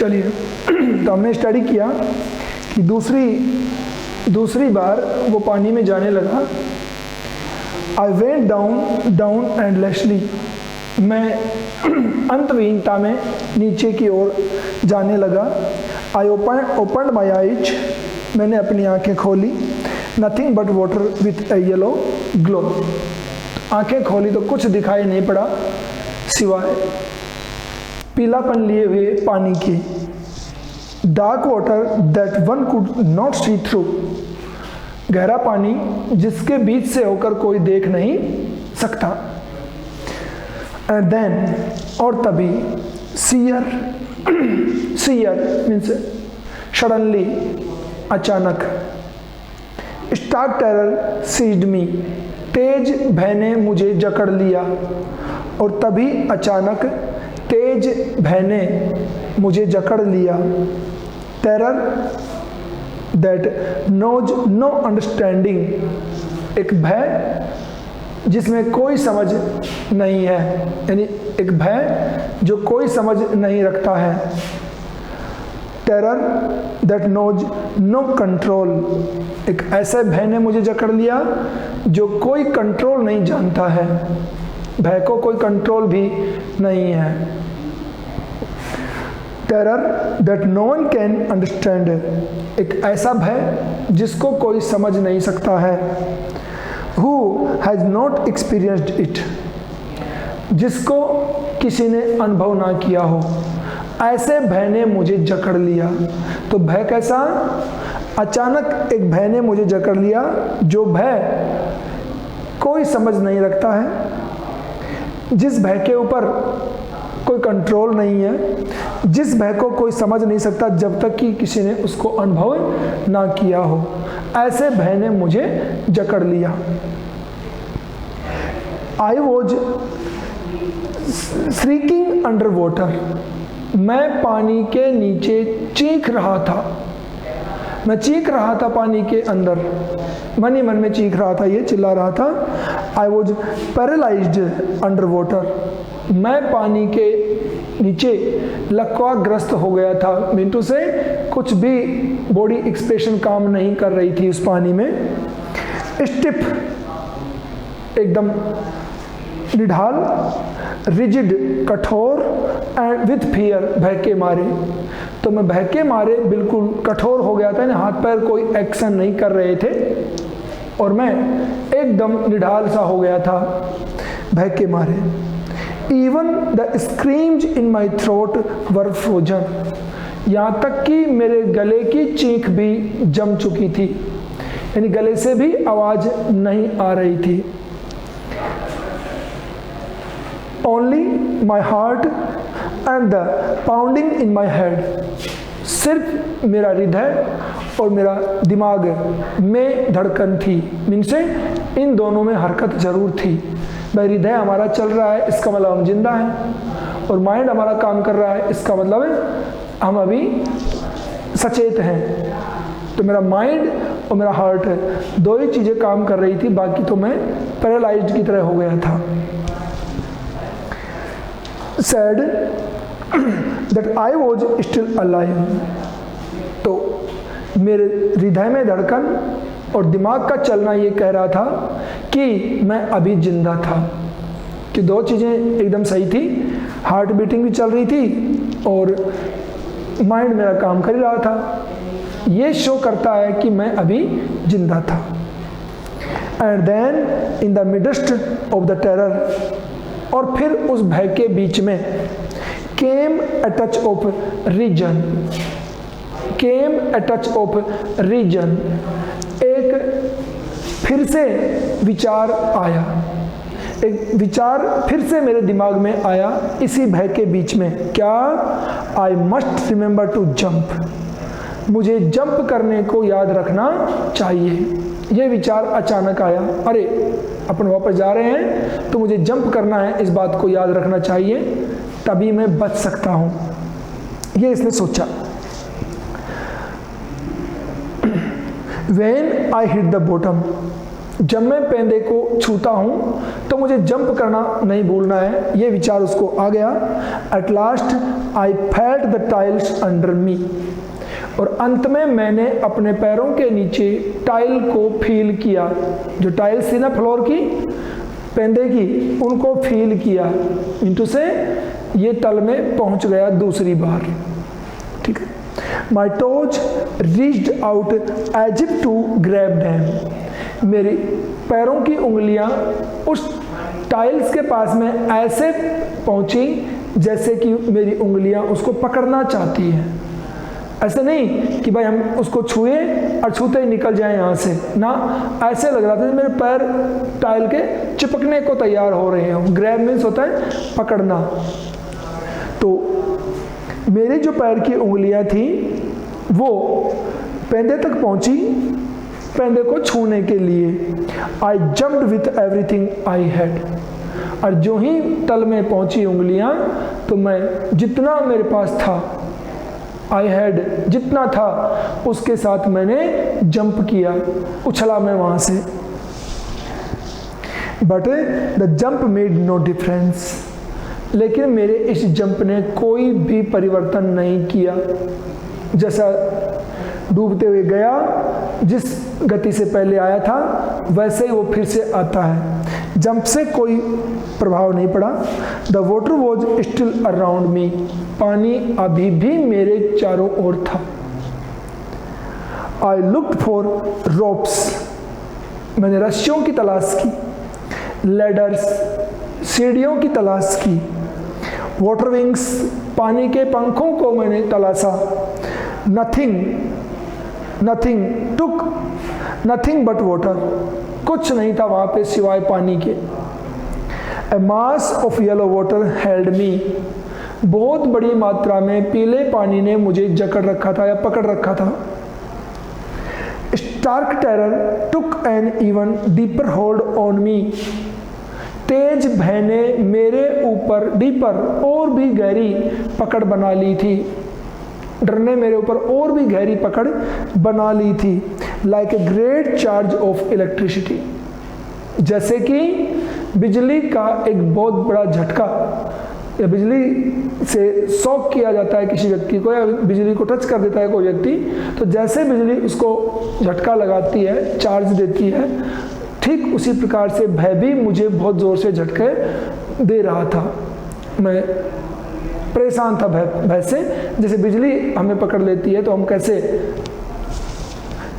चलिए, तो हमने स्टडी किया कि दूसरी बार वो पानी में जाने लगा। आई वेंट डाउन एंडलेसली, मैं अंतहीनता में नीचे की ओर जाने लगा। आई ओपन माई आइज, मैंने अपनी आंखें खोली। Nothing but water with A yellow glow, आंखें खोली तो कुछ दिखाई नहीं पड़ा सिवाय पीलापन लिए हुए पानी की। Dark water that one could not see through, गहरा पानी जिसके बीच से होकर कोई देख नहीं सकता। एंड देन, और तभी, सीयर मीन्स सडनली, अचानक। स्टार्क टेरर सीज्ड मी, तेज भय ने मुझे जकड़ लिया। और तभी अचानक तेज भय ने मुझे जकड़ लिया। Terror that knows no understanding, एक भय जिसमें कोई समझ नहीं है, यानी एक भय जो कोई समझ नहीं रखता है। Terror that knows no control, एक ऐसे भय ने मुझे जकड़ लिया जो कोई कंट्रोल नहीं जानता है, भय को कोई कंट्रोल भी नहीं है। Terror that no one can understand, एक ऐसा भय जिसको कोई समझ नहीं सकता है। Who has not experienced it, जिसको किसी ने अनुभव ना किया हो, ऐसे भय ने मुझे जकड़ लिया। तो भय कैसा? अचानक एक भय ने मुझे जकड़ लिया, जो भय कोई समझ नहीं रखता है, जिस भय के ऊपर कोई कंट्रोल नहीं है, जिस भय को कोई समझ नहीं सकता जब तक कि किसी ने उसको अनुभव ना किया हो, ऐसे भय ने मुझे जकड़ लिया। I was shrieking under water, मैं पानी के नीचे चीख रहा था। मैं चीख रहा था पानी के अंदर, मन ही मन में चीख रहा था, ये चिल्ला रहा था। I was paralysed under water, मैं पानी के नीचे लकवाग्रस्त हो गया था। मिंटू से कुछ भी बॉडी एक्सप्रेशन काम नहीं कर रही थी उस पानी में। स्टिफ, एकदम निढाल, रिजिड, कठोर, एंड विथ फियर, भय के मारे। तो मैं भय के मारे बिल्कुल कठोर हो गया था, हाथ पैर कोई एक्शन नहीं कर रहे थे और मैं एकदम निढाल सा हो गया था भय के मारे। Even the screams in my throat were frozen, यहाँ तक कि मेरे गले की चीख भी जम चुकी थी, यानी गले से भी आवाज नहीं आ रही थी। Only my heart and the pounding in my head, सिर्फ मेरा हृदय और मेरा दिमाग में धड़कन थी। मीन्स इन दोनों में हरकत जरूर थी। भाई हृदय हमारा चल रहा है, इसका मतलब हम जिंदा हैं, और माइंड हमारा काम कर रहा है, इसका मतलब हम अभी सचेत हैं। तो मेरा माइंड और मेरा हार्ट, दो ही चीज़ें काम कर रही थी, बाकी तो मैं पैरालाइज्ड की तरह हो गया था। Sad that I was still alive, तो मेरे हृदय में धड़कन और दिमाग का चलना ये कह रहा था कि मैं अभी जिंदा था। कि दो चीज़ें एकदम सही थी, हार्ट बीटिंग भी चल रही थी और माइंड मेरा काम कर रहा था। ये शो करता है कि मैं अभी जिंदा था। And then in the midst of the terror, और फिर उस भय के बीच में came a touch of reason, came a touch of reason, एक फिर से विचार आया, एक विचार फिर से मेरे दिमाग में आया इसी भय के बीच में। क्या? I must remember to jump, मुझे जंप करने को याद रखना चाहिए। ये विचार अचानक आया, अरे अपन वापस जा रहे हैं तो मुझे जंप करना है, इस बात को याद रखना चाहिए, तभी मैं बच सकता हूँ, ये इसने सोचा। When I hit the bottom, जब मैं पेंदे को छूता हूँ तो मुझे जंप करना नहीं भूलना है, ये विचार उसको आ गया। At last I felt the tiles under मी, और अंत में मैंने अपने पैरों के नीचे टाइल को फील किया। जो टाइल्स थी ना फ्लोर की, पेंदे की, उनको फील किया। इंटू से ये तल में पहुंच गया दूसरी बार। ठीक है। My toes reached out as if to grab them, मेरी पैरों की उंगलियां उस टाइल्स के पास में ऐसे पहुंची जैसे कि मेरी उंगलियां उसको पकड़ना चाहती हैं। ऐसे नहीं कि भाई हम उसको छुए और छूते ही निकल जाए यहाँ से ना, ऐसे लग रहा था मेरे पैर टाइल के चिपकने को तैयार हो रहे हैं। ग्रैब मीन्स होता है पकड़ना। तो मेरी जो पैर की उंगलियां थी वो पेंदे तक पहुंची, पेंदे को छूने के लिए। आई jumped with everything I had, और जो ही तल में पहुंची उंगलियां तो मैं जितना मेरे पास था, आई हैड जितना था उसके साथ मैंने जंप किया, उछला मैं वहां से। But the jump made no difference, लेकिन मेरे इस जंप ने कोई भी परिवर्तन नहीं किया। जैसा डूबते हुए गया, जिस गति से पहले आया था वैसे ही वो फिर से आता है। जंप से कोई प्रभाव नहीं पड़ा। The water was still around me, पानी अभी भी मेरे चारों ओर था। आई लुक्ड फॉर रोप्स, मैंने रस्सियों की तलाश की। लैडर्स, सीढ़ियों की तलाश की। वाटर विंग्स, पानी के पंखों को मैंने तलाशा। Nothing took nothing but water, कुछ नहीं था वहां पे सिवाय पानी के। A mass of yellow water held me, बहुत बड़ी मात्रा में पीले पानी ने मुझे जकड़ रखा था या पकड़ रखा था। Stark terror took an even deeper hold on me, तेज भय ने मेरे ऊपर डीपर और भी गहरी पकड़ बना ली थी। डर ने मेरे ऊपर और भी गहरी पकड़ बना ली थी। Like a great charge of electricity, जैसे कि बिजली का एक बहुत बड़ा झटका, या बिजली से शॉक किया जाता है किसी व्यक्ति को, या बिजली को टच कर देता है कोई व्यक्ति, तो जैसे बिजली उसको झटका लगाती है, चार्ज देती है, ठीक उसी प्रकार से भय भी मुझे बहुत जोर से झटके दे रहा था। मैं परेशान था भय से। जैसे बिजली हमें पकड़ लेती है तो हम कैसे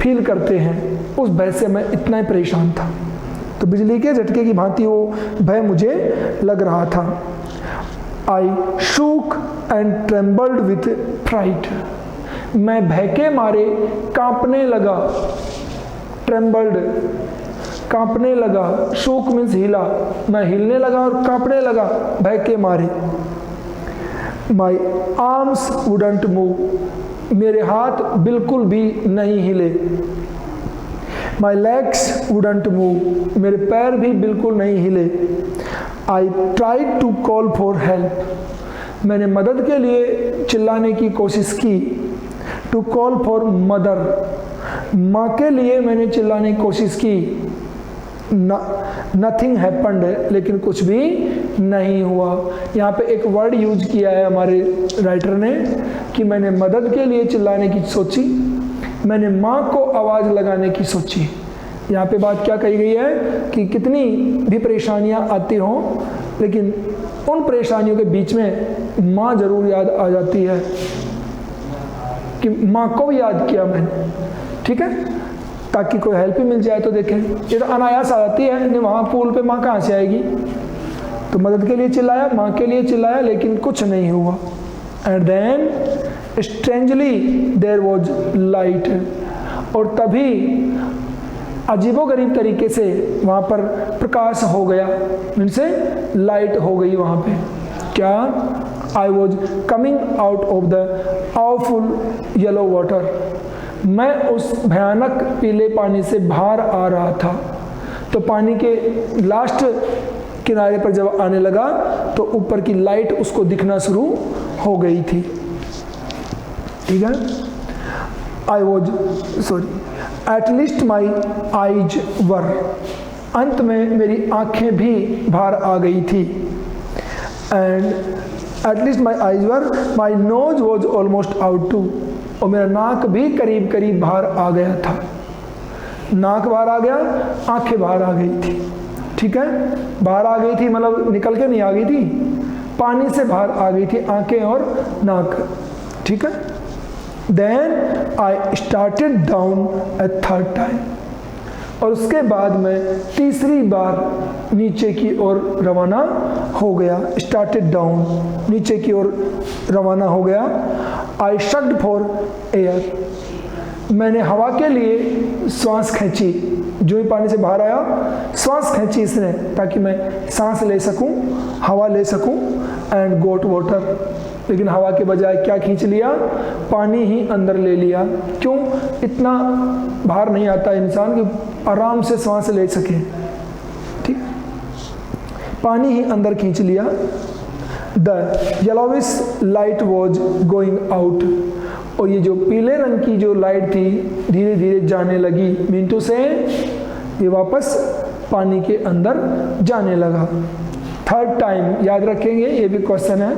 फील करते हैं, उस भय से मैं इतना ही परेशान था। तो बिजली के झटके की भांति वो भय मुझे लग रहा था। I shook and trembled with fright, मैं भय के मारे कांपने लगा। ट्रेम्बल्ड, कांपने लगा। शूक मीन्स हिला, मैं हिलने लगा और कांपने लगा भय के मारे। माई आर्म्स वुडंट मूव, मेरे हाथ बिल्कुल भी नहीं हिले। माई लेग्स वुडंट मूव, मेरे पैर भी बिल्कुल नहीं हिले। I tried to call for help, मैंने मदद के लिए चिल्लाने की कोशिश की। टू कॉल फॉर मदर, माँ के लिए मैंने चिल्लाने की कोशिश की। नथिंग हैपेंड, लेकिन कुछ भी नहीं हुआ। यहाँ पे एक वर्ड यूज किया है हमारे राइटर ने कि मैंने मदद के लिए चिल्लाने की सोची, मैंने माँ को आवाज़ लगाने की सोची। यहाँ पे बात क्या कही गई है कि कितनी भी परेशानियाँ आती हों, लेकिन उन परेशानियों के बीच में माँ जरूर याद आ जाती है, कि माँ को भी याद किया मैंने। ठीक है, ताकि कोई हेल्प ही मिल जाए। तो देखें, ये तो अनायास आ जाती है, नहीं वहाँ पूल पे माँ कहाँ से आएगी। तो मदद के लिए चिल्लाया, माँ के लिए चिल्लाया, लेकिन कुछ नहीं हुआ। And then strangely there was light, और तभी अजीबोगरीब तरीके से वहाँ पर प्रकाश हो गया, इनसे लाइट हो गई वहाँ पे। क्या? I was coming out of the awful yellow water, मैं उस भयानक पीले पानी से बाहर आ रहा था। तो पानी के लास्ट किनारे पर जब आने लगा तो ऊपर की लाइट उसको दिखना शुरू हो गई थी। ठीक है, I was at least my eyes were, अंत में मेरी आंखें भी बाहर आ गई थी। And at least my eyes were, my nose was almost out too, और मेरा नाक भी करीब करीब बाहर आ गया था। नाक बाहर आ गया, आंखें बाहर आ गई थी। ठीक है, बाहर आ गई थी मतलब निकल के नहीं आ गई थी, पानी से बाहर आ गई थी आंखें और नाक। ठीक है, then I started down a third time, और उसके बाद मैं तीसरी बार नीचे की ओर रवाना हो गया। स्टार्टेड डाउन, नीचे की ओर रवाना हो गया। आई शक्ड फॉर एयर, मैंने हवा के लिए सांस खींची। जो ही पानी से बाहर आया सांस खींची इसने, ताकि मैं सांस ले सकूं, हवा ले सकूं। एंड गोट वाटर, लेकिन हवा के बजाय क्या खींच लिया, पानी ही अंदर ले लिया। क्यों? इतना बाहर नहीं आता इंसान कि आराम से सांस ले सके। ठीक, पानी ही अंदर खींच लिया। The yellowish light was going out, और ये जो पीले रंग की जो लाइट थी धीरे धीरे जाने लगी। मिनटों से ये वापस पानी के अंदर जाने लगा। थर्ड टाइम याद रखेंगे, ये भी क्वेश्चन है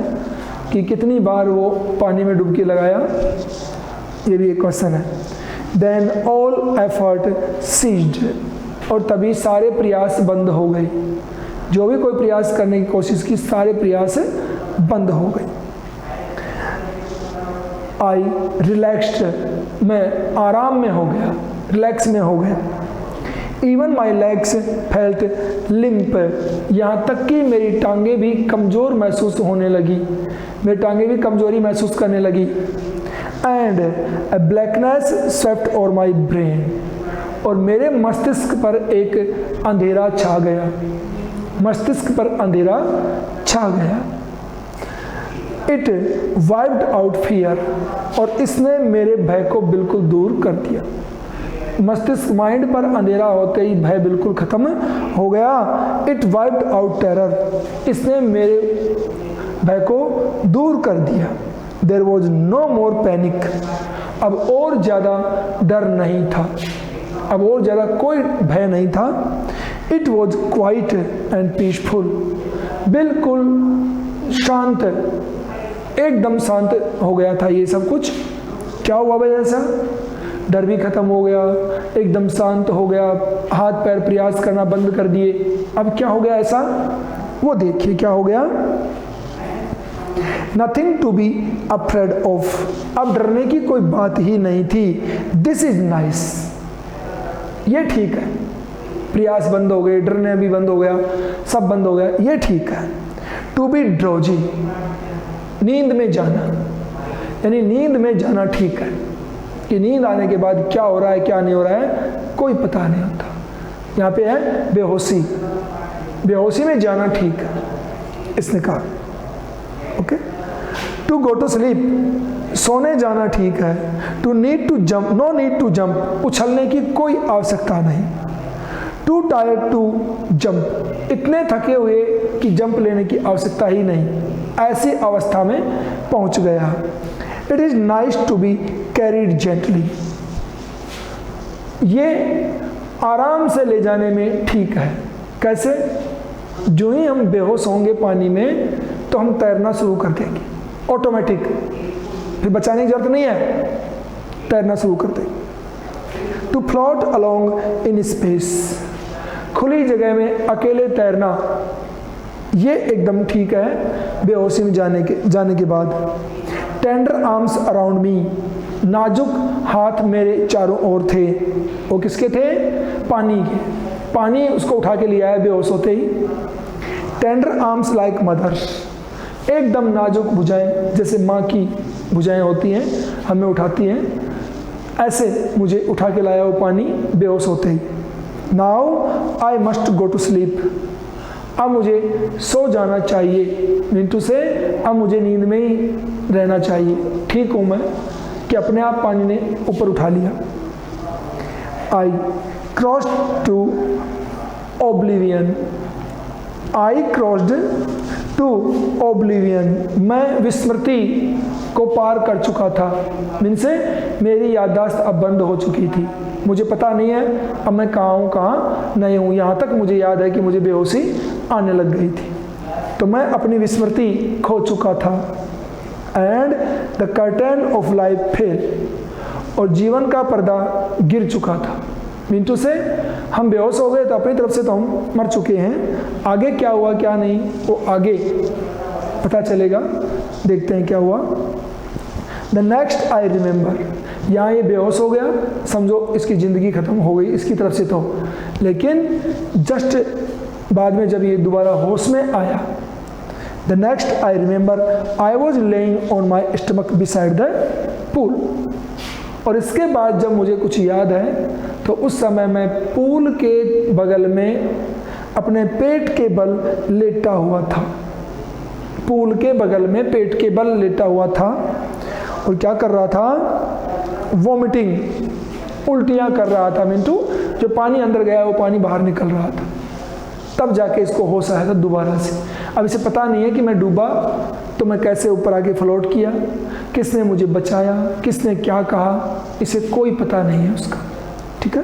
कि कितनी बार वो पानी में डुबकी लगाया, ये भी एक क्वेश्चन है। देन ऑल एफर्ट सीज्ड, और तभी सारे प्रयास बंद हो गए। जो भी कोई प्रयास करने की कोशिश की, सारे प्रयास बंद हो गए। आई रिलैक्स्ड, मैं आराम में हो गया, रिलैक्स में हो गया। Even my legs felt limp, यहाँ तक कि मेरी टांगें भी कमज़ोर महसूस होने लगी, मेरी टांगें भी कमज़ोरी महसूस करने लगी। And A blackness swept over my brain, और मेरे मस्तिष्क पर एक अंधेरा छा गया, मस्तिष्क पर अंधेरा छा गया। इट वाइप्ड आउट फियर, और इसने मेरे भय को बिल्कुल दूर कर दिया। मस्तिष्क माइंड पर अंधेरा होते ही भय बिल्कुल खत्म हो गया। इट वाइप्ड आउट टेरर, इसने मेरे भय को दूर कर दिया। There was no more panic, अब और ज़्यादा डर नहीं था, अब और ज़्यादा कोई भय नहीं था। It was quiet and peaceful, बिल्कुल शांत, एकदम शांत हो गया था ये सब कुछ। क्या हुआ वजह से? डर भी खत्म हो गया, एकदम शांत हो गया, हाथ पैर प्रयास करना बंद कर दिए। अब क्या हो गया ऐसा? वो देखिए क्या हो गया। Nothing to be afraid of, अब डरने की कोई बात ही नहीं थी। दिस इज नाइस, ये ठीक है। प्रयास बंद हो गए, डरने भी बंद हो गया, सब बंद हो गया, ये ठीक है। टू बी ड्रोजी, नींद में जाना, यानी नींद में जाना ठीक है। कि नींद आने के बाद क्या हो रहा है क्या नहीं हो रहा है कोई पता नहीं होता। यहाँ पे है बेहोशी, बेहोशी में जाना ठीक है, इसने कहा। Okay, to go to sleep, सोने जाना ठीक है। To need to jump, no need to jump, उछलने की कोई आवश्यकता नहीं। टू टायर्ड टू जंप, इतने थके हुए कि जंप लेने की आवश्यकता ही नहीं, ऐसी अवस्था में पहुंच गया। It is nice to be carried gently, ये आराम से ले जाने में ठीक है। कैसे? जो ही हम बेहोश होंगे पानी में तो हम तैरना शुरू कर देंगे ऑटोमेटिक, फिर बचाने की जरूरत नहीं है, तैरना शुरू कर देंगे। To float along in space, खुली जगह में अकेले तैरना, ये एकदम ठीक है बेहोशी में जाने के बाद। टेंडर आर्म्स अराउंड मी, नाजुक हाथ मेरे चारों ओर थे। वो किसके थे? पानी के। पानी उसको उठा के लिया है बेहोश होते ही। टेंडर आर्म्स लाइक मदर्स, एकदम नाजुक भुजाएं, जैसे माँ की भुजाएं होती हैं हमें उठाती हैं, ऐसे मुझे उठा के लाया वो पानी बेहोश होते ही। Now I must go to sleep, अब मुझे सो जाना चाहिए। मिंटू से अब मुझे नींद में ही रहना चाहिए। ठीक हूँ मैं कि अपने आप पानी ने ऊपर उठा लिया। I crossed to oblivion, I crossed to oblivion, मैं विस्मृति को पार कर चुका था। मीन से मेरी याददाश्त अब बंद हो चुकी थी, मुझे पता नहीं है अब मैं कहाँ हूँ कहाँ नहीं हूँ। यहाँ तक मुझे याद है कि मुझे बेहोशी आने लग गई थी, तो मैं अपनी विस्मृति खो चुका था। And the curtain of life fail, और जीवन का पर्दा गिर चुका था। मिंटू से हम बेहोश हो गए तो अपनी तरफ से तो हम मर चुके हैं, आगे क्या हुआ क्या नहीं वो आगे पता चलेगा। देखते हैं क्या हुआ। द नेक्स्ट आई रिमेंबर, यहाँ ये बेहोश हो गया, समझो इसकी ज़िंदगी ख़त्म हो गई इसकी तरफ से तो, लेकिन जस्ट बाद में जब ये दोबारा होश में आया, the next I remember I was laying on my stomach beside the pool, और इसके बाद जब मुझे कुछ याद है तो उस समय मैं पूल के बगल में अपने पेट के बल लेटा हुआ था। पूल के बगल में पेट के बल लेटा हुआ था और क्या कर रहा था, वॉमिटिंग, उल्टियाँ कर रहा था। मिंटू जो पानी अंदर गया वो पानी बाहर निकल रहा था, तब जाके इसको होश आया था दोबारा से। अब इसे पता नहीं है कि मैं डूबा तो मैं कैसे ऊपर आके फ्लोट किया, किसने मुझे बचाया, किसने क्या कहा, इसे कोई पता नहीं है उसका। ठीक है।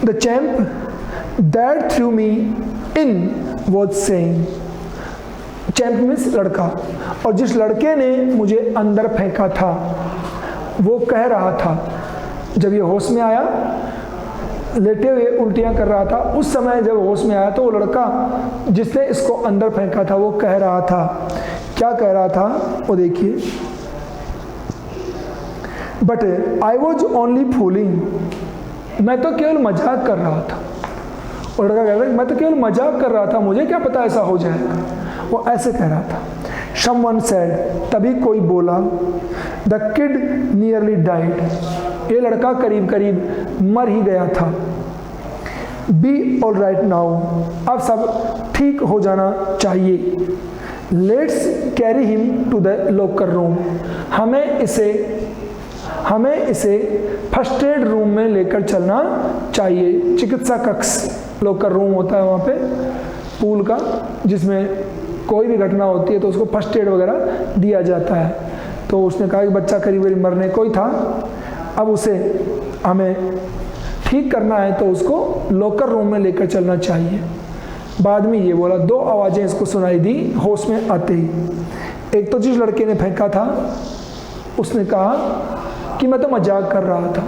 The champ that through me in was saying, champ means लड़का, और जिस लड़के ने मुझे अंदर फेंका था वो कह रहा था, जब ये होश में आया लेटे हुए उल्टियाँ कर रहा था, उस समय जब होश में आया तो वो लड़का जिसने इसको अंदर फेंका था वो कह रहा था, क्या कह रहा था वो देखिए। But I was only fooling, मैं तो केवल मजाक कर रहा था। और लड़का कह रहा है मैं तो केवल मजाक कर रहा था, मुझे क्या पता ऐसा हो जाएगा, वो ऐसे कह रहा था। Someone said, तभी कोई बोला, The kid nearly died, ये लड़का करीब करीब मर ही गया था। Be all right now, अब सब ठीक हो जाना चाहिए। Let's carry him to the locker room, हमें इसे फर्स्ट एड रूम में लेकर चलना चाहिए। चिकित्सा कक्ष, लॉकर रूम होता है वहाँ पे पूल का, जिसमें कोई भी घटना होती है तो उसको फर्स्ट एड वगैरह दिया जाता है। तो उसने कहा कि बच्चा करीब करीब मरने को ही था, अब उसे हमें ठीक करना है तो उसको लॉकर रूम में लेकर चलना चाहिए। बाद में ये बोला, दो आवाज़ें इसको सुनाई दी होश में आते ही। एक तो जिस लड़के ने फेंका था उसने कहा कि मैं तो मजाक कर रहा था,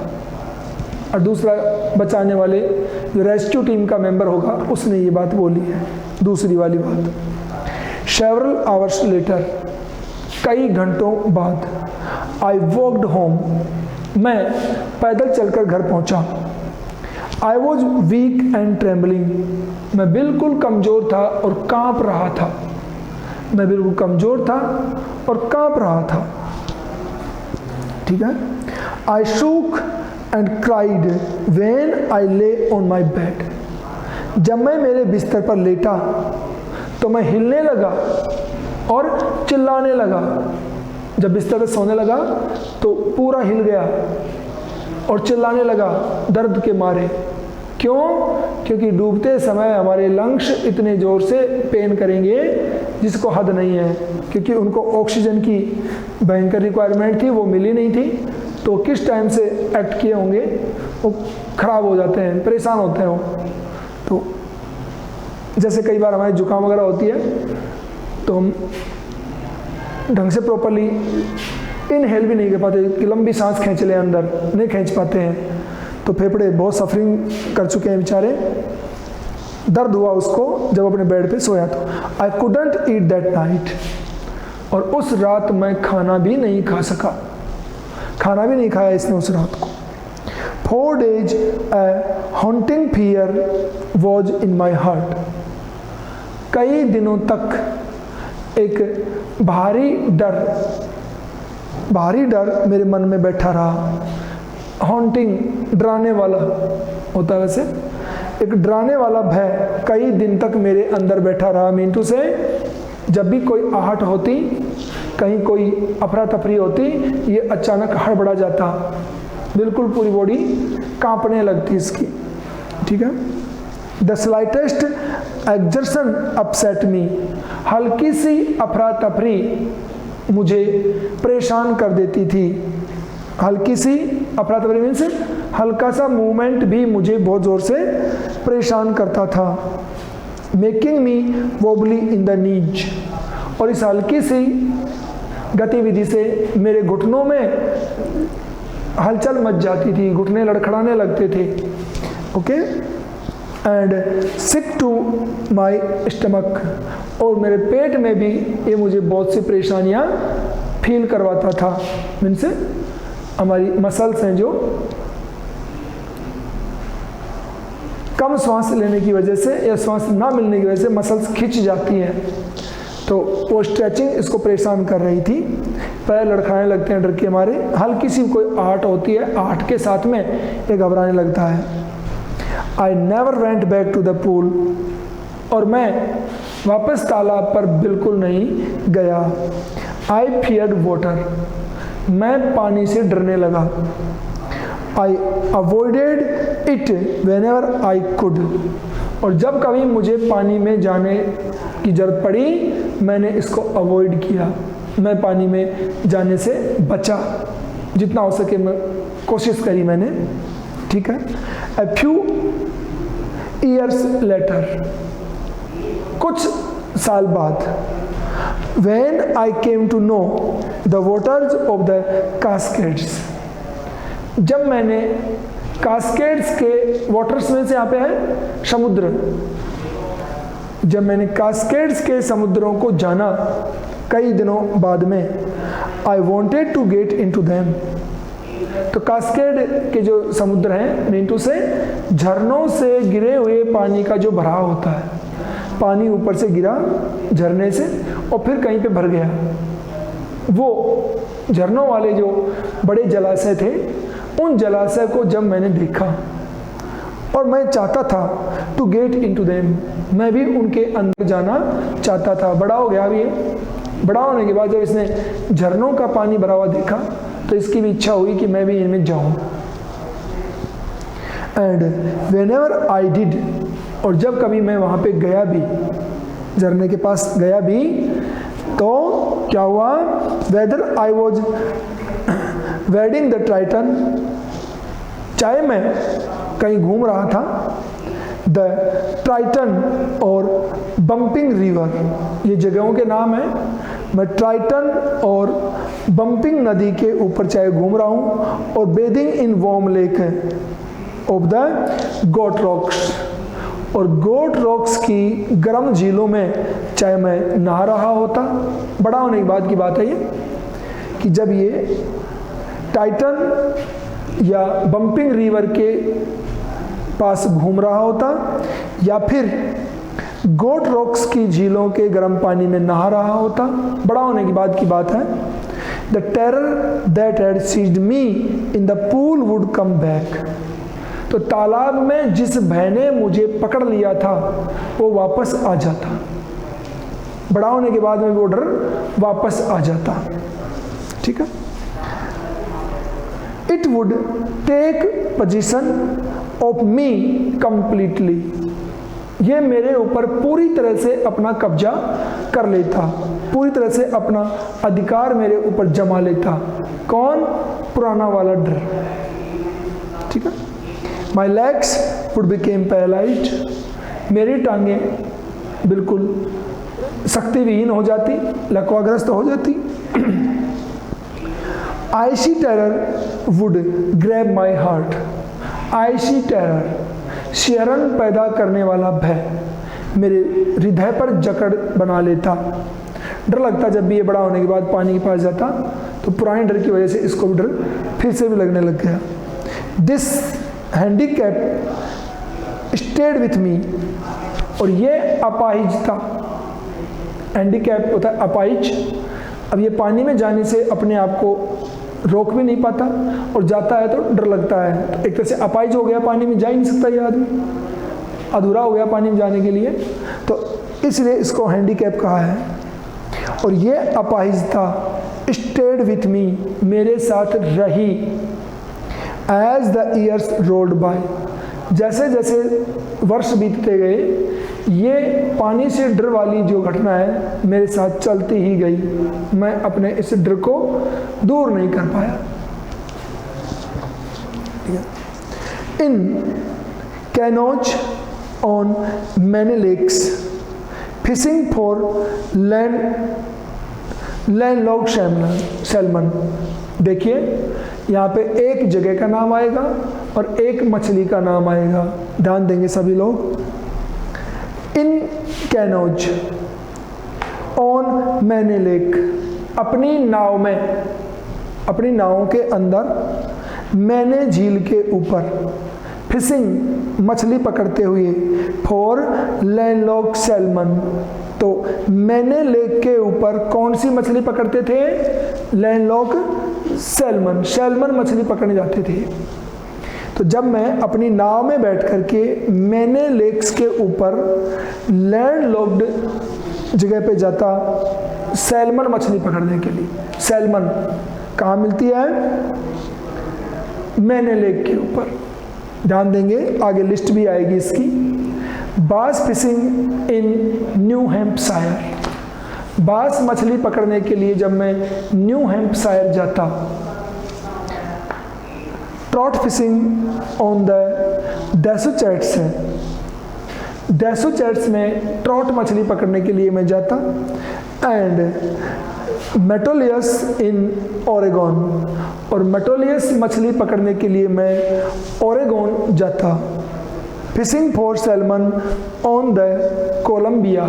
और दूसरा बचाने वाले जो रेस्क्यू टीम का मेंबर होगा उसने ये बात बोली है, दूसरी वाली बात। सेवरल आवर्स लेटर, कई घंटों बाद, आई वॉकड होम, मैं पैदल चलकर घर पहुंचा। I was weak and trembling, मैं बिल्कुल कमज़ोर था और कांप रहा था। मैं बिल्कुल कमज़ोर था और कांप रहा था। ठीक है। I shook and cried when I lay on my bed, जब मैं मेरे बिस्तर पर लेटा तो मैं हिलने लगा और चिल्लाने लगा। जब बिस्तर पर सोने लगा तो पूरा हिल गया और चिल्लाने लगा दर्द के मारे। क्यों? क्योंकि डूबते समय हमारे लंग्स इतने ज़ोर से पेन करेंगे जिसको हद नहीं है, क्योंकि उनको ऑक्सीजन की भयंकर रिक्वायरमेंट थी, वो मिली नहीं थी। तो किस टाइम से एक्ट किए होंगे, वो ख़राब हो जाते हैं, परेशान होते हैं वो। तो जैसे कई बार हमारी जुकाम वगैरह होती है तो हम ढंग से प्रॉपरली इनहेल भी नहीं कर पाते, कि लंबी सांस खींच लें अंदर, नहीं खींच पाते हैं, तो फेफड़े बहुत सफरिंग कर चुके हैं बेचारे। दर्द हुआ उसको जब अपने बेड पे सोया तो। I couldn't eat that night, और उस रात मैं खाना भी नहीं खा सका, खाना भी नहीं खाया इसने उस रात को। 4 days a haunting fear was in my heart, कई दिनों तक एक भारी डर मेरे मन में बैठा रहा। हॉन्टिंग, डराने वाला होता है, वैसे एक डराने वाला भय कई दिन तक मेरे अंदर बैठा रहा। मिंटू से जब भी कोई आहट होती, कहीं कोई अफरा तफरी होती, ये अचानक हड़बड़ा जाता, बिल्कुल पूरी बॉडी कांपने लगती इसकी। ठीक है। द स्लाइटेस्ट एग्जर्शन अपसेट मी, हल्की सी अफरा तफरी मुझे परेशान कर देती थी। हल्की सी अफरा तफरी मीन्स हल्का सा मूवमेंट भी मुझे बहुत ज़ोर से परेशान करता था। Making me wobbly in the knees, और इस हल्की सी गतिविधि से मेरे घुटनों में हलचल मच जाती थी, घुटने लड़खड़ाने लगते थे। Okay, and sick to my stomach, और मेरे पेट में भी ये मुझे बहुत सी परेशानियाँ फील करवाता था। मीन्स हमारी मसल्स हैं जो कम सांस लेने की वजह से या सांस ना मिलने की वजह से मसल्स खिंच जाती हैं, तो वो स्ट्रेचिंग इसको परेशान कर रही थी। पैर लड़खड़ाने लगते हैं डर के मारे। हल्की सी कोई आहट होती है, आहट के साथ में ये घबराने लगता है। I never went back to the pool, और मैं वापस तालाब पर बिल्कुल नहीं गया। आई फियर्ड वाटर, मैं पानी से डरने लगा। I avoided it whenever I could, और जब कभी मुझे पानी में जाने की जरूरत पड़ी मैंने इसको अवॉइड किया। मैं पानी में जाने से बचा, जितना हो सके मैं कोशिश करी मैंने। ठीक है। A few years later, कुछ साल बाद, when I came to know the waters of the Cascades, जब मैंने कास्केड्स के वाटर्स में से यहाँ पे है समुद्र, जब मैंने कास्केड्स के समुद्रों को जाना कई दिनों बाद में, I wanted to get in to them, तो कास्केड के जो समुद्र हैं नींटू से झरनों से गिरे हुए पानी का जो भराव होता है, पानी ऊपर से गिरा झरने से और फिर कहीं पे भर गया, वो झरनों वाले जो बड़े जलाशय थे उन जलाशय को जब मैंने देखा और मैं चाहता था टू गेट इनटू देम, मैं भी उनके अंदर जाना चाहता था। बड़ा हो गया अभी ये, बड़ा होने के बाद जब इसने झरनों का पानी भरा हुआ देखा तो इसकी भी इच्छा हुई कि मैं भी इनमें जाऊं। एंड व्हेनेवर आई डिड, और जब कभी मैं वहां पे गया भी, झरने के पास गया भी, तो क्या हुआ, whether I was wedding the Triton, चाहे मैं कहीं घूम रहा था, द ट्राइटन और बम्पिंग रिवर, ये जगहों के नाम है। मैं ट्राइटन और बम्पिंग नदी के ऊपर चाहे घूम रहा हूँ, और bathing in warm lake of the Goat Rocks, और गोट रॉक्स की गर्म झीलों में चाहे मैं नहा रहा होता। बड़ा होने के बाद की बात है ये कि जब ये टाइटन या बम्पिंग रिवर के पास घूम रहा होता या फिर गोट रॉक्स की झीलों के गर्म पानी में नहा रहा होता। बड़ा होने की बाद की बात है। The terror that had seized me in the pool would come back, तो तालाब में जिस भय ने मुझे पकड़ लिया था वो वापस आ जाता। बड़ा होने के बाद में वो डर वापस आ जाता। ठीक है। It would take position of me completely, ये मेरे ऊपर पूरी तरह से अपना कब्जा कर लेता, पूरी तरह से अपना अधिकार मेरे ऊपर जमा लेता। कौन? पुराना वाला डर। ठीक है। My legs would become paralysed, मेरी टांगें बिल्कुल शक्तिविहीन हो जाती, लकवाग्रस्त हो जाती। Icy terror would grab my heart, icy terror शिहरण पैदा करने वाला भय मेरे हृदय पर जकड़ बना लेता। डर लगता जब भी ये बड़ा होने के बाद पानी के पास जाता, तो पुराने डर की वजह से इसको भी डर फिर से भी लगने लग गया। This handicap stayed with me, और ये अपाहिजता, हैंडीकैप होता है अपाहिज। अब ये पानी में जाने से अपने आप को रोक भी नहीं पाता और जाता है तो डर लगता है, तो एक तरह से अपाहिज हो गया, पानी में जा ही नहीं सकता ये आदमी, अधूरा हो गया पानी में जाने के लिए, तो इसलिए इसको हैंडीकैप कहा है। और ये अपाहिजता स्टेड विथ मी, मेरे साथ रही। As the years rolled by, जैसे जैसे वर्ष बीतते गए, ये पानी से डर वाली जो घटना है मेरे साथ चलती ही गई, मैं अपने इस डर को दूर नहीं कर पाया। In canoes on many lakes fishing for landlocked salmon. देखिए यहाँ पे एक जगह का नाम आएगा और एक मछली का नाम आएगा, ध्यान देंगे सभी लोग। इन कैनोज ऑन मैनी लेक, अपनी नाव में, अपनी नाव के अंदर मैंने झील के ऊपर, फिशिंग मछली पकड़ते हुए, फॉर लैंडलॉक्ड सैल्मन, तो मैंने लेक के ऊपर कौन सी मछली पकड़ते थे? लैंडलॉक्ड सैल्मन, सैल्मन मछली पकड़ने जाते थे। तो जब मैं अपनी नाव में बैठ करके मैंने लेक्स के ऊपर लैंडलॉक्ड जगह पे जाता सैल्मन मछली पकड़ने के लिए। सैल्मन कहाँ मिलती है? मैंने लेक के ऊपर, ध्यान देंगे आगे लिस्ट भी आएगी इसकी। बास फिशिंग इन न्यू हैम्पशायर, बास मछली पकड़ने के लिए जब मैं न्यू हैम्पशायर जाता। ट्रॉट फिशिंग ऑन द डेसोचैट्स है, डेसोचैट्स में ट्रॉट मछली पकड़ने के लिए मैं जाता। एंड मेटोलियस इन ओरेगोन, और मेटोलियस मछली पकड़ने के लिए मैं ओरेगोन जाता। Fishing for salmon on the Columbia,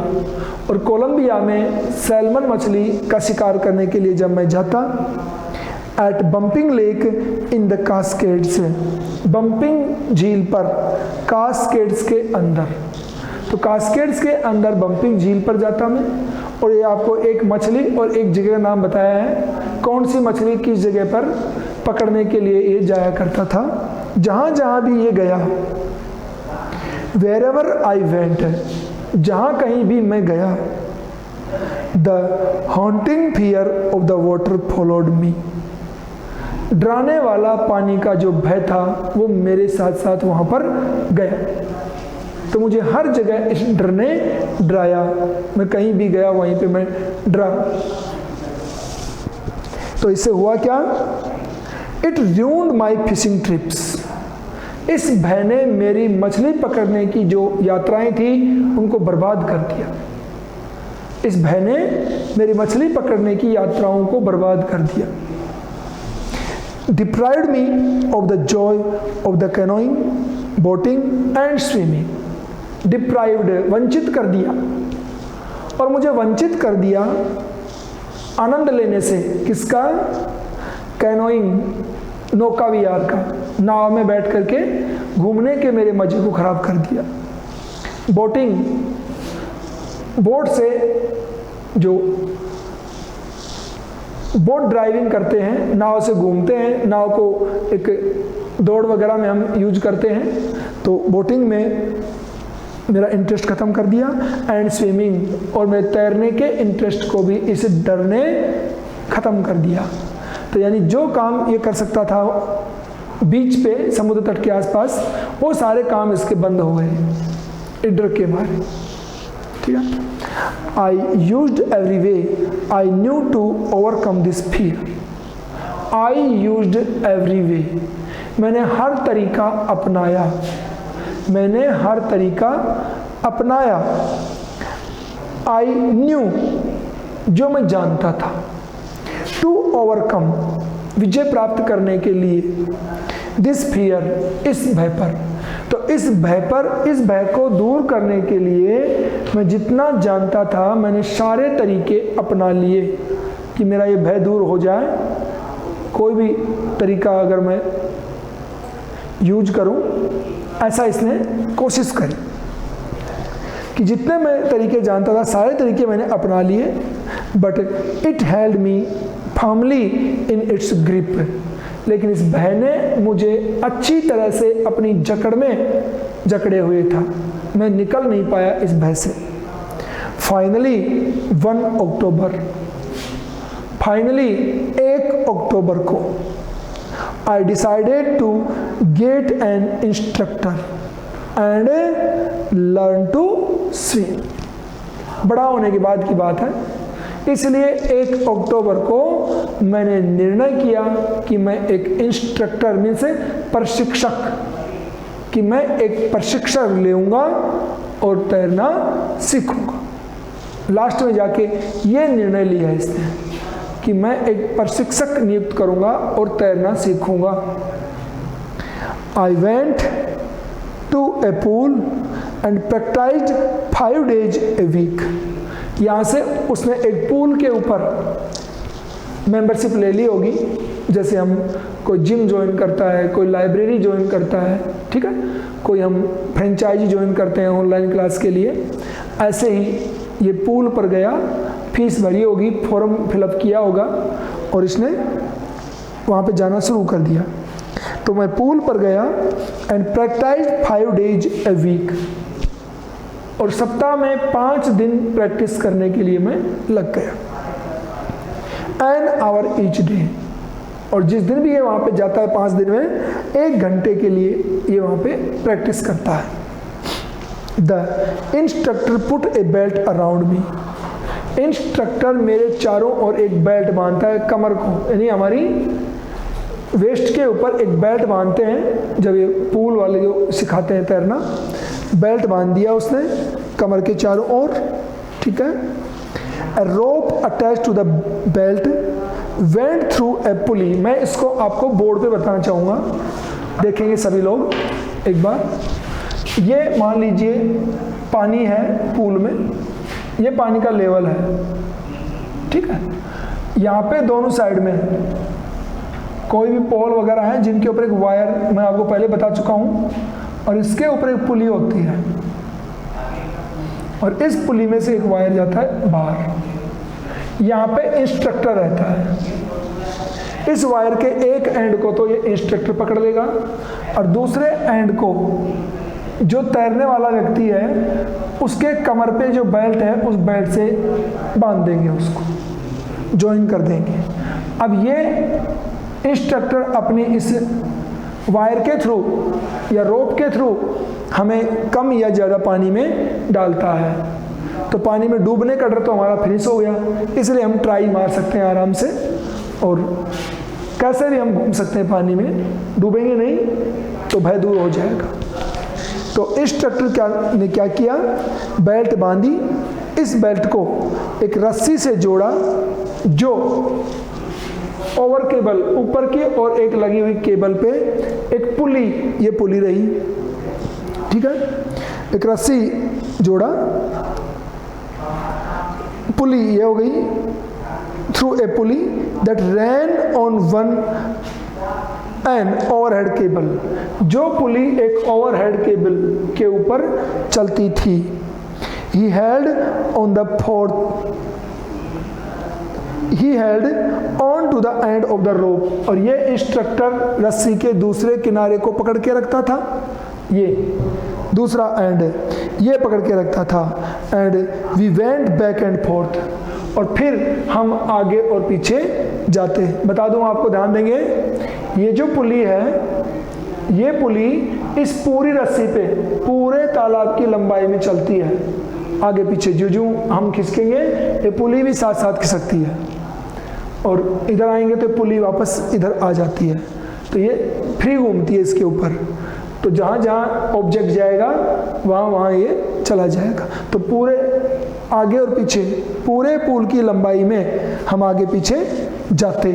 और कोलंबिया में सैल्मन मछली का शिकार करने के लिए जब मैं जाता। At Bumping Lake in the Cascades, Bumping झील पर, कास्केड्स के अंदर, तो कास्केड्स के अंदर बम्पिंग झील पर जाता मैं। और ये आपको एक मछली और एक जगह का नाम बताया है, कौन सी मछली किस जगह पर पकड़ने के लिए ये जाया करता था। जहाँ जहाँ भी ये गया, वेरेवर आई वेंट, जहाँ कहीं भी मैं गया, the haunting fear of the water followed me, डराने वाला पानी का जो भय था वो मेरे साथ साथ वहाँ पर गया। तो मुझे हर जगह इस डर ने डराया, मैं कहीं भी गया वहीं पे मैं डरा। तो इससे हुआ क्या? It ruined my fishing trips, इस भय ने मेरी मछली पकड़ने की जो यात्राएं थी उनको बर्बाद कर दिया। इस भय ने मेरी मछली पकड़ने की यात्राओं को बर्बाद कर दिया। deprived me of the joy of the canoeing, boating and swimming, deprived वंचित कर दिया, और मुझे वंचित कर दिया आनंद लेने से। किसका? कैनोइंग, नौका विहार का, नाव में बैठ करके घूमने के मेरे मजे को खराब कर दिया। बोटिंग, बोट से जो बोट ड्राइविंग करते हैं, नाव से घूमते हैं, नाव को एक दौड़ वगैरह में हम यूज करते हैं, तो बोटिंग में मेरा इंटरेस्ट ख़त्म कर दिया। एंड स्विमिंग, और मेरे तैरने के इंटरेस्ट को भी इस डर ने ख़त्म कर दिया। तो यानी जो काम ये कर सकता था बीच पे, समुद्र तट के आसपास, वो सारे काम इसके बंद हो गए इस डर के मारे। ठीक है। I used every way I knew to overcome this fear, I used every way, मैंने हर तरीका अपनाया, मैंने हर तरीका अपनाया। आई न्यू, जो मैं जानता था, टू ओवरकम, विजय प्राप्त करने के लिए, दिस फियर, इस भय पर। तो इस भय पर, इस भय को दूर करने के लिए मैं जितना जानता था मैंने सारे तरीके अपना लिए कि मेरा ये भय दूर हो जाए। कोई भी तरीका अगर मैं यूज करूं, ऐसा इसने कोशिश करी कि जितने मैं तरीके जानता था सारे तरीके मैंने अपना लिए। But it held me firmly in its grip, लेकिन इस भय ने मुझे अच्छी तरह से अपनी जकड़ में जकड़े हुए था, मैं निकल नहीं पाया इस भय से। फाइनली 1 अक्टूबर, फाइनली 1 अक्टूबर को I decided to get an instructor, and learn to swim. बड़ा होने के बाद की बात है, इसलिए 1 अक्टूबर को मैंने निर्णय किया कि मैं एक इंस्ट्रक्टर मीन्स प्रशिक्षक, कि मैं एक प्रशिक्षक लेऊंगा और तैरना सीखूंगा। लास्ट में जाके ये निर्णय लिया इसने कि मैं एक प्रशिक्षक नियुक्त करूंगा और तैरना सीखूंगा। I went to a pool and practised 5 days a week। यहाँ से उसने एक पूल के ऊपर मेंबरशिप ले ली होगी, जैसे हम कोई जिम ज्वाइन करता है, कोई लाइब्रेरी ज्वाइन करता है, ठीक है, कोई हम फ्रेंचाइजी ज्वाइन करते हैं ऑनलाइन क्लास के लिए, ऐसे ही ये पूल पर गया, फीस भरी होगी, फॉर्म फिलअप किया होगा और इसने वहाँ पे जाना शुरू कर दिया। तो मैं पूल पर गया and practised 5 days a week, और सप्ताह में 5 दिन प्रैक्टिस करने के लिए मैं लग गया। एन आवर ईच डे, और जिस दिन भी ये वहाँ पे जाता है 5 दिन में 1 घंटे के लिए ये वहाँ पे प्रैक्टिस करता है। The instructor put A belt around me. Instructor मेरे चारों ओर एक बेल्ट बांधता है, कमर को, यानी हमारी वेस्ट के ऊपर एक बेल्ट बांधते हैं जब ये पूल वाले जो सिखाते हैं तैरना, बेल्ट बांध दिया उसने कमर के चारों ओर, ठीक है। A rope attached to the belt went through a pulley। मैं इसको आपको बोर्ड पे बताना चाहूँगा, देखेंगे सभी लोग एक बार। ये मान लीजिए पानी है पूल में, ये पानी का लेवल है, ठीक है। यहाँ पे दोनों साइड में कोई भी पोल वगैरह है जिनके ऊपर एक वायर, मैं आपको पहले बता चुका हूँ, और इसके ऊपर एक पुली होती है और इस पुली में से एक वायर जाता है बाहर। यहाँ पे इंस्ट्रक्टर रहता है। इस वायर के एक एंड को तो ये इंस्ट्रक्टर पकड़ लेगा और दूसरे एंड को जो तैरने वाला व्यक्ति है उसके कमर पे जो बेल्ट है उस बेल्ट से बांध देंगे, उसको ज्वाइन कर देंगे। अब ये इंस्ट्रक्टर अपनी इस वायर के थ्रू या रोप के थ्रू हमें कम या ज़्यादा पानी में डालता है। तो पानी में डूबने का डर तो हमारा फिनिश हो गया, इसलिए हम ट्राई मार सकते हैं आराम से और कैसे भी हम घूम सकते हैं पानी में, डूबेंगे नहीं तो भय दूर हो जाएगा। तो इंस्ट्रक्टर ने क्या किया, बेल्ट बांधी, इस बेल्ट को एक रस्सी से जोड़ा जो ओवर केबल ऊपर की और एक लगी हुई केबल पे एक पुली, ये पुली रही, ठीक है। एक रस्सी जोड़ा, पुली ये हो गई, through a pulley that ran on one an overhead cable. जो पुली एक ओवरहेड केबल के ऊपर चलती थी। He held on the forth, he held on to the end of the rope, और ये इंस्ट्रक्टर रस्सी के दूसरे किनारे को पकड़ के रखता था, ये दूसरा एंड ये पकड़ के रखता था। And we went back and forth, और फिर हम आगे और पीछे जाते। बता दूं आपको, ध्यान देंगे, ये जो पुली है, ये पुली इस पूरी रस्सी पे पूरे तालाब की लंबाई में चलती है, आगे पीछे जो हम खिसकेंगे ये पुली भी साथ साथ खिसकती है, और इधर आएंगे तो पुली वापस इधर आ जाती है। तो ये फ्री घूमती है इसके ऊपर, तो जहाँ जहाँ ऑब्जेक्ट जाएगा वहाँ वहाँ ये चला जाएगा। तो पूरे आगे और पीछे पूरे पूल की लंबाई में हम आगे पीछे जाते,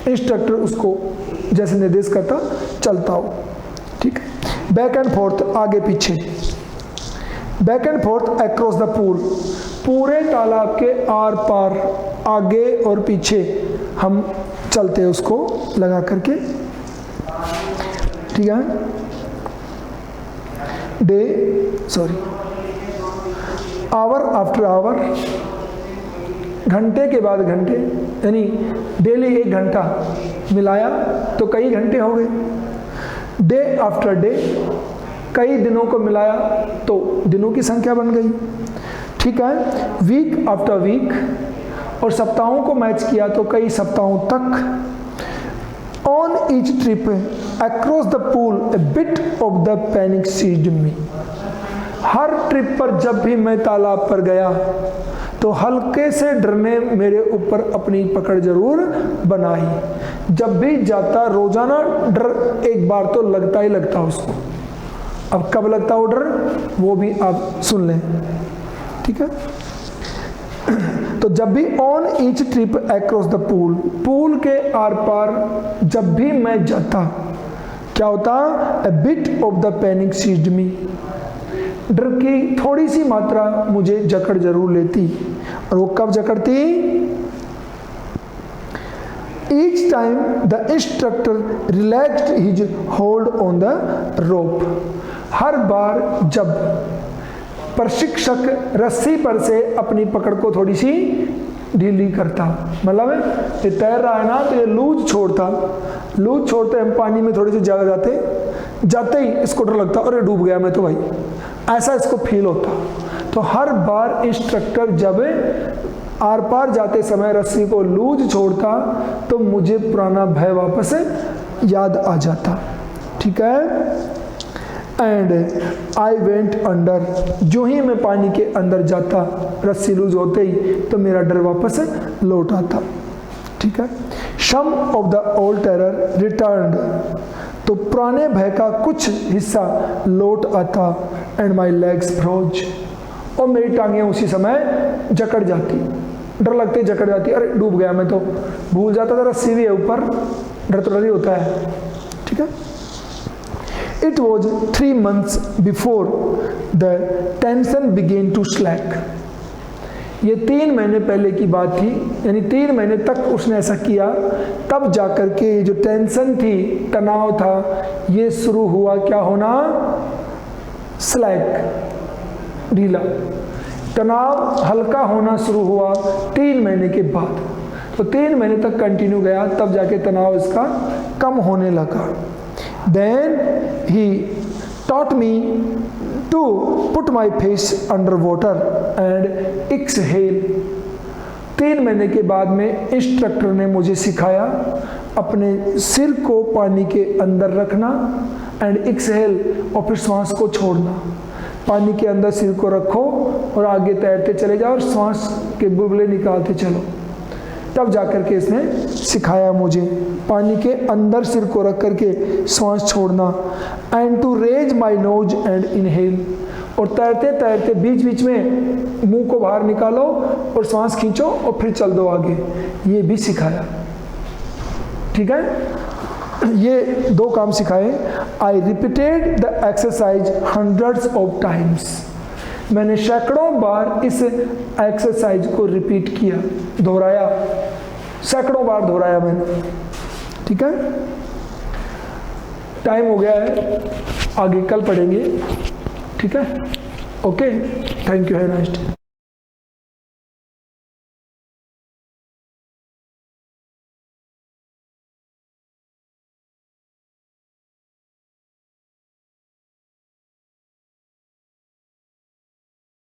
इंस्ट्रक्टर उसको जैसे निर्देश करता चलता हो, ठीक है। बैक एंड फोर्थ, आगे पीछे, back and fourth across the pool, पूरे तालाब के आर पार आगे और पीछे हम चलते उसको लगा करके, ठीक है। आवर आफ्टर आवर, घंटे के बाद घंटे, यानी डेली 1 घंटा मिलाया तो कई घंटे हो गए। डे आफ्टर डे, कई दिनों को मिलाया तो दिनों की संख्या बन गई, ठीक है। वीक आफ्टर वीक, और सप्ताहों को मैच किया तो कई सप्ताहों तक। On each trip across the pool a bit of the panic seized me. हर ट्रिप पर जब भी मैं तालाब पर गया तो हल्के से डर ने मेरे ऊपर अपनी पकड़ जरूर बनाई। जब भी जाता रोजाना डर एक बार तो लगता ही लगता उसको। अब कब लगता वो डर, वो भी आप सुन लें, ठीक है। तो जब भी on each trip across the pool, pool के आर पार जब भी मैं जाता, क्या होता, a bit of the panic seized me, डर की थोड़ी सी मात्रा मुझे जकड़ जरूर लेती। और वो कब जकड़ती, each time the instructor relaxed his hold on the rope. हर बार जब प्रशिक्षक रस्सी पर से अपनी पकड़ को थोड़ी सी ढीली करता, मतलब ये तैर रहा है ना तो ये लूज छोड़ता, लूज छोड़ते हम पानी में थोड़ी सी ज़्यादा जाते ही इसको डर लगता, अरे डूब गया मैं तो भाई, ऐसा इसको फील होता। तो हर बार इंस्ट्रक्टर जब आर पार जाते समय रस्सी को लूज छोड़ता तो मुझे पुराना भय वापस याद आ जाता, ठीक है। एंड आई वेंट अंडर, जो ही मैं पानी के अंदर जाता रस्सी लूज होते ही तो मेरा डर वापस लौट आता, ठीक है। Some of the old terror returned, तो पुराने भय का कुछ हिस्सा लौट आता। एंड माई लेग्स फ्रोज, और मेरी टांगें उसी समय जकड़ जाती, डर लगते जकड़ जाती, अरे डूब गया मैं तो, भूल जाता था रस्सी भी है ऊपर, डर तो डर ही होता है, ठीक है। It was 3 months before the tension began to slack. ये 3 महीने पहले की बात थी, यानी 3 महीने तक उसने ऐसा किया, तब जाकर के जो टेंशन थी, तनाव था, ये शुरू हुआ क्या होना, स्लैक, ढीला, तनाव हल्का होना शुरू हुआ 3 महीने के बाद। तो 3 महीने तक कंटिन्यू गया, तब जाके तनाव इसका कम होने लगा। Then he taught me to put my face under water and exhale. 3 महीने के बाद में इंस्ट्रक्टर ने मुझे सिखाया अपने सिर को पानी के अंदर रखना एंड एक्सहेल, और फिर श्वास को छोड़ना। पानी के अंदर सिर को रखो और आगे तैरते चले जाओ और श्वास के बुलबुले निकालते चलो। तब जाकर के इसने सिखाया मुझे पानी के अंदर सिर को रख करके श्वास छोड़ना। And to raise my nose and inhale, और तैरते तैरते बीच बीच में मुंह को बाहर निकालो और श्वास खींचो और फिर चल दो आगे, ये भी सिखाया, ठीक है। ये 2 काम सिखाए। I repeated the exercise hundreds of times, मैंने सैकड़ों बार इस एक्सरसाइज को रिपीट किया, दोहराया, सैकड़ों बार दोहराया मैंने, ठीक है। टाइम हो गया है, आगे कल पढ़ेंगे, ठीक है। Okay, thank you, have a nice day.